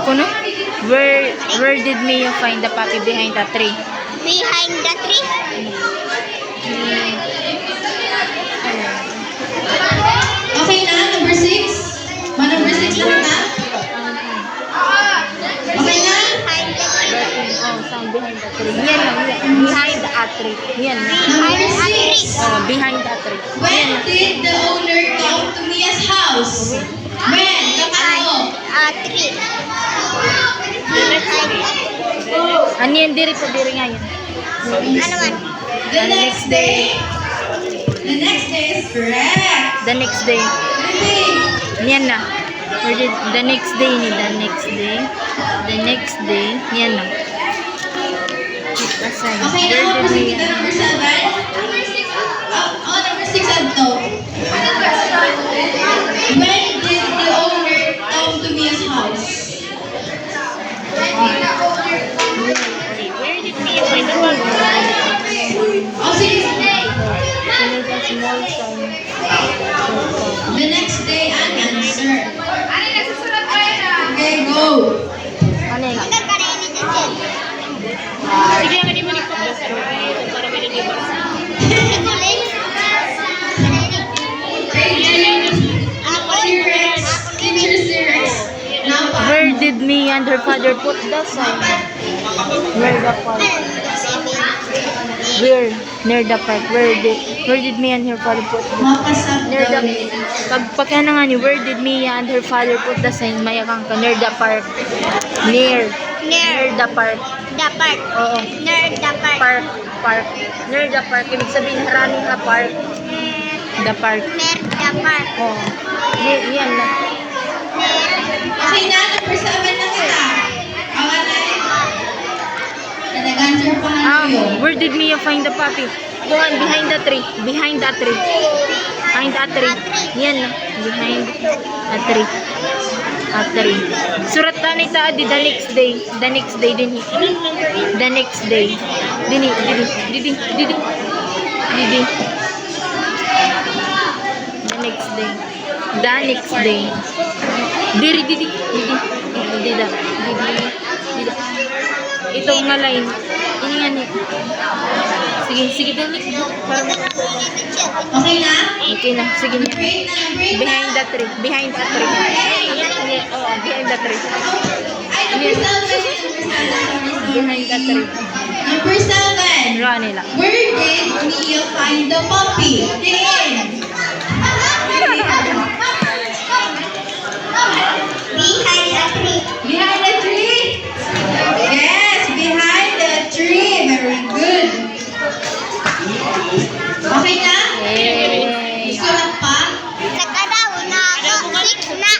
Kuno? Where did Mia find the puppy behind the tree? Behind the tree? Okay na, number 6? Number 6 lang na? Okay na? Behind the tree. Oh, sound behind the tree. Yan lang, yan. Behind the tree. Yan. Behind the tree. Oh, behind the tree. When did the owner come to Mia's house? When? Kapano? Tree. Behind the tree. Ano yan? Diri nga yan. Ano man? The next day? The next day is correct. The next day. Yan na. Where did, the next day ni the next day. The next day. Yan na. Assign. Okay na, Where did proceed Mia? to number 7. Number 6 to. When did the owner come to Mia's house? Where did Mia find the puppy? Oh, sige. Small sign. The next day, an answer. Okay, go. Ano yan? Sige, ang hindi mo ni Papa sa para may nag-ibang. Where did Mia and her father put the sign? Where the park? Where? Near the park. Where did Mia and her father put the near the pagka na nga ni where did Mia and her father put the sign? Mayakang ka near the park. Near the park. The park. Oo. Near the park. Park. Near the park. Ibig sabihin running a park. The park. Near the park. Oo. Yan na. Okay na, number 7 na kita. Awan na nag-answer pa nga yun. Where did Mia find the puppy? Doon, behind the tree. Behind the tree. Behind the tree. Yan na. Behind the tree. A tree. Surat na nita di the next day. The next day din. The next day. Didi. The next day. The next day. Didi. Ito nga line. Ini nga ni. Sige dali. Okay na? Okay na. Sige na. Number 8 na, number 8 na. Behind the tree. Behind the tree. Oh, behind the tree. Ay, number 7. Behind the tree. Number 7. Draw nila. Where did Mia find the puppy? Din. Behind the tree. Behind the tree? Yes, behind the tree. Very good. Okay na? Yay! Gusto lang pa? Nagkadaw na ako. 6 na.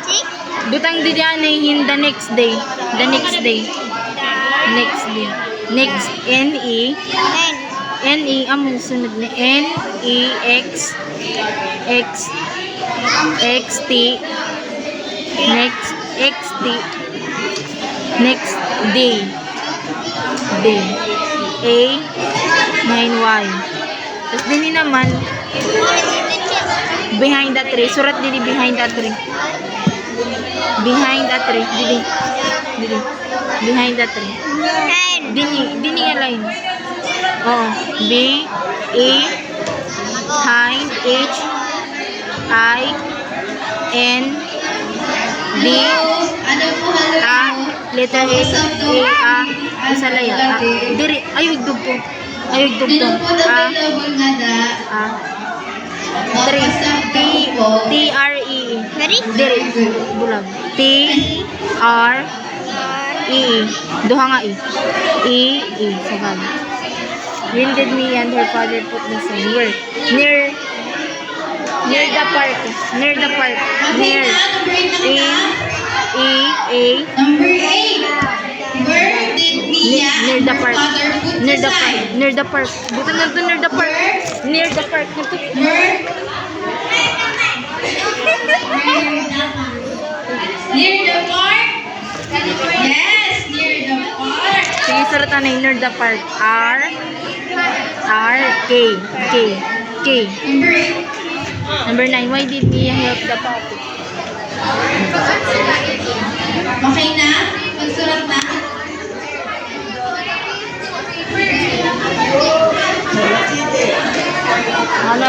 6? Butang di dyan in the next day. The next day. Next day. Next. N-E. N-E. Among sunod na N-E-X. X-T. Next. X-T. Next day. Day. A. 9Y. Tapos din naman behind the tree. Surat din behind the tree. Behind the tree. Didi. Behind the tree. Dini nga line. Oh. B. E. Behind. H. I. N. D. Ano po hello? A. Letter A. A. Isalaya. Diri. Ayog dugpo. Bilang po na A. available nga da. A. 3. T-R-E. Diri. Bulag. T-R-E. Duha nga E. E. Sagan. When did Mia and her father put the sign? Where? Near the park. Near the park. Okay Near. na, number 8 na kita. A. Number 8. Where did Mia Near and the her park. father put Near the the park. sign? Near the park. Buta na to near the park. Near the park. Where? Near the park? Yes, near the park. Sige, suratan na near the park. K. Number 8. Number 9. Why did Mia help the puppy? Okay na? Magsulat na? Ano?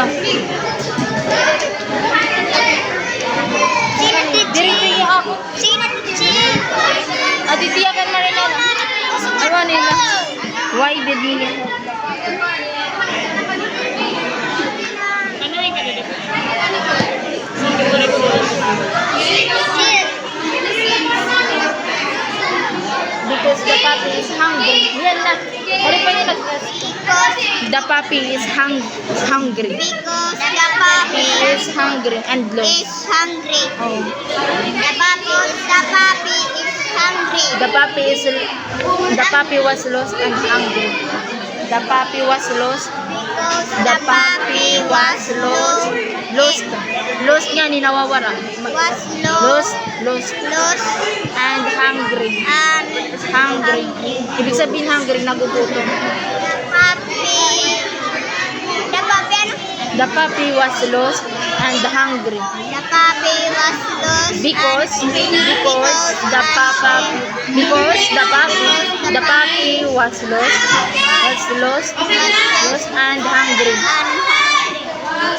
Sino Diri tiya ako. Sino Aditiyakan mo rin na. Ano nila? Why did me help? Because the puppy is hungry. Yan na. Uli pa yung The puppy is hungry. Because the puppy Is hungry and is lost. hungry. Oh. The puppy is hungry. The puppy was lost and hungry. The puppy was lost. Because The puppy was lost. Lost nga ni nawawara. was Lost lost and hungry. and Hungry. Ibig sabihin hungry, nagugutom. the puppy ano? The puppy was lost and hungry. The puppy was lost Because the puppy was lost and hungry.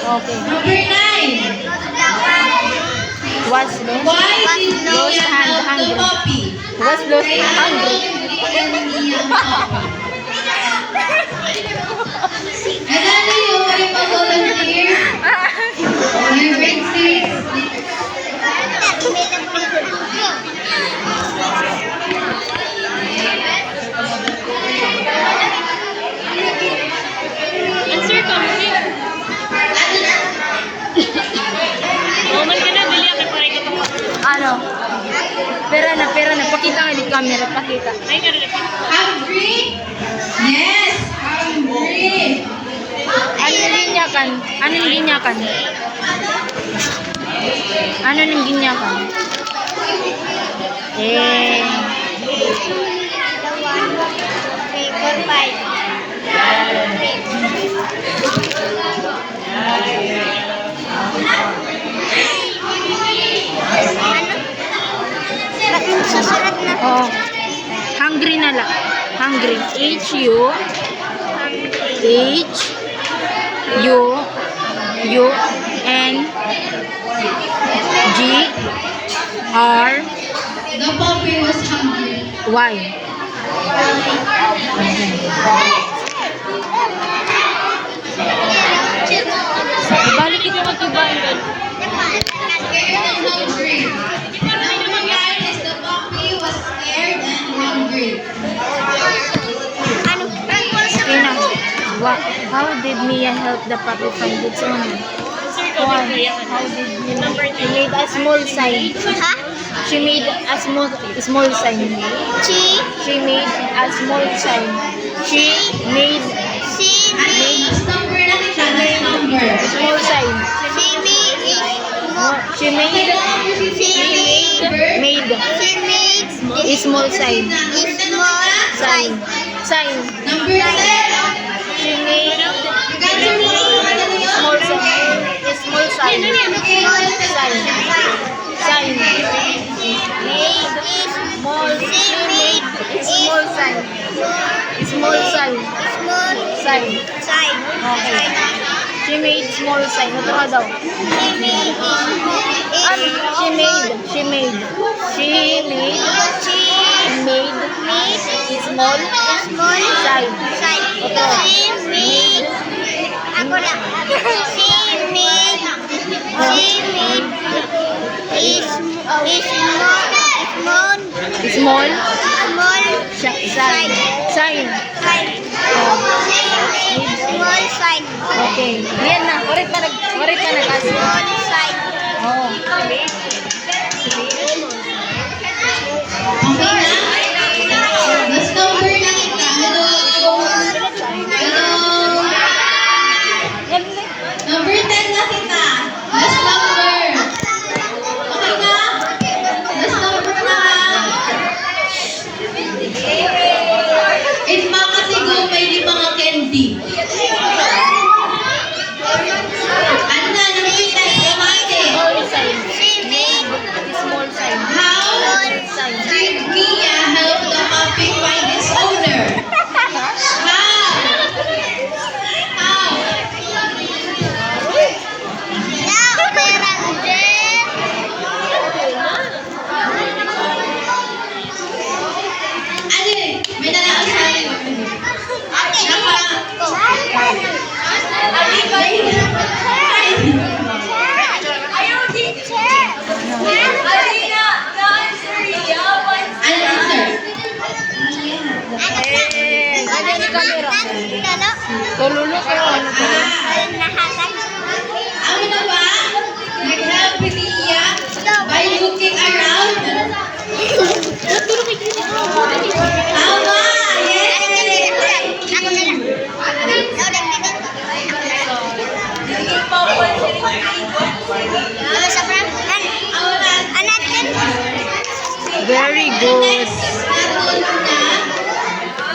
Okay. Number 9. Was lost. Why did Lost Nia and help the hungry. puppy? Was lost and hungry. Nadali yung may mag-volunteer. Your grade 6. Answer ka mo eh. Woman ka na, dali ako para ikaw pang Ano? Pera na. Pakita nga di camera. Pakita. ay ka rin. Hungry? Yes, hungry. Anong ginyakan? Ano nang ginyakan? Eh. 3, 4, 5. Susunod na. Oh. Hungry na lang. Hungry. H-U-N-G-R-Y. The puppy was hungry. Balik ito mag-ibahin. Scared and hungry. Number 9 is the puppy was scared and hungry. Ano? Ina. How did Mia help the puppy find its owner? Answer ka mo kuya. How did Mia? Number She made a small sign. Ha? She made a small sign. She made a small sign. She made Ano yung number na kita? Last number. small sign. She made a small sign. Sign. Number 7. She made Answer mo lang kung ano yun. small sign. Small sign. Sign. Sign. Made small. She made small sign. Small sign. Sign. Okay. She made small sign. Ito ka daw. She made small sign. Ito. Ako na. Small Sign. sign. Sign. Small sign. Okay. Yan na. Warit pa nag-ask. Small sign. Oo. Okay na? Last number na kita. Hello? Number 10 na kita. Last number. Okay na? Last number na. It's makasigo may di mga candy. Ano na? Number 10. Ramate. Small sign. She Very good.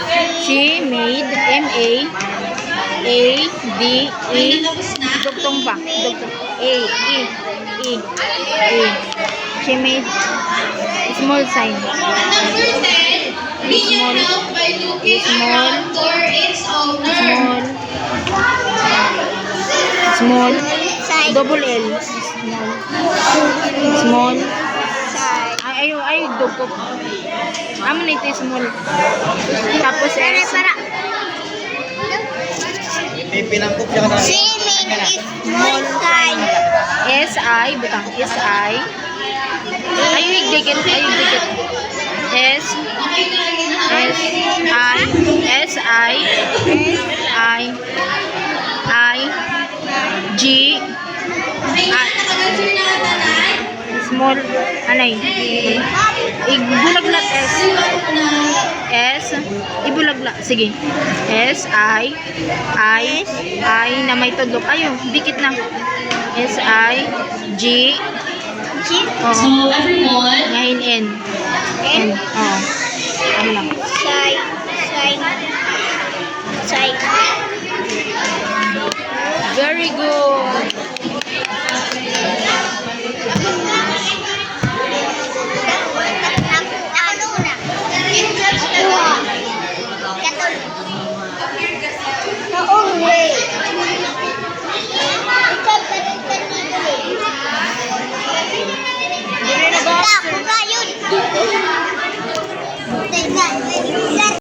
Next, She made M-A-A-D-E. tapos na. Dugtong pa. Dugtong. A. She made small sign. Number 10, Linya help by looking Small. around for its owner. Small. Side. Double L. Small. Side. Ay, dugtong. Amo na ito small. Tapos Para, S. para. May pinangkop siya ka She made a small sign. S-I. Butang. S-I. Ayun, dikit. S. Okay na rin ha? S-I. S-I. I. G. Okay na, nakagansin na tanan. Small. Anay. Ibulaglat S. S. Ibulaglat. Sige. S-I. I na may tudok. Ayun, dikit na. S-I. G. G. Oh. So, everyone, Ngayon N. N. Oh. Ano lang. Side. Side. Side. Very good. Ano na? Noong way. Ikaw, balik ka dito eh. Hindi na ba? Ako ka yun.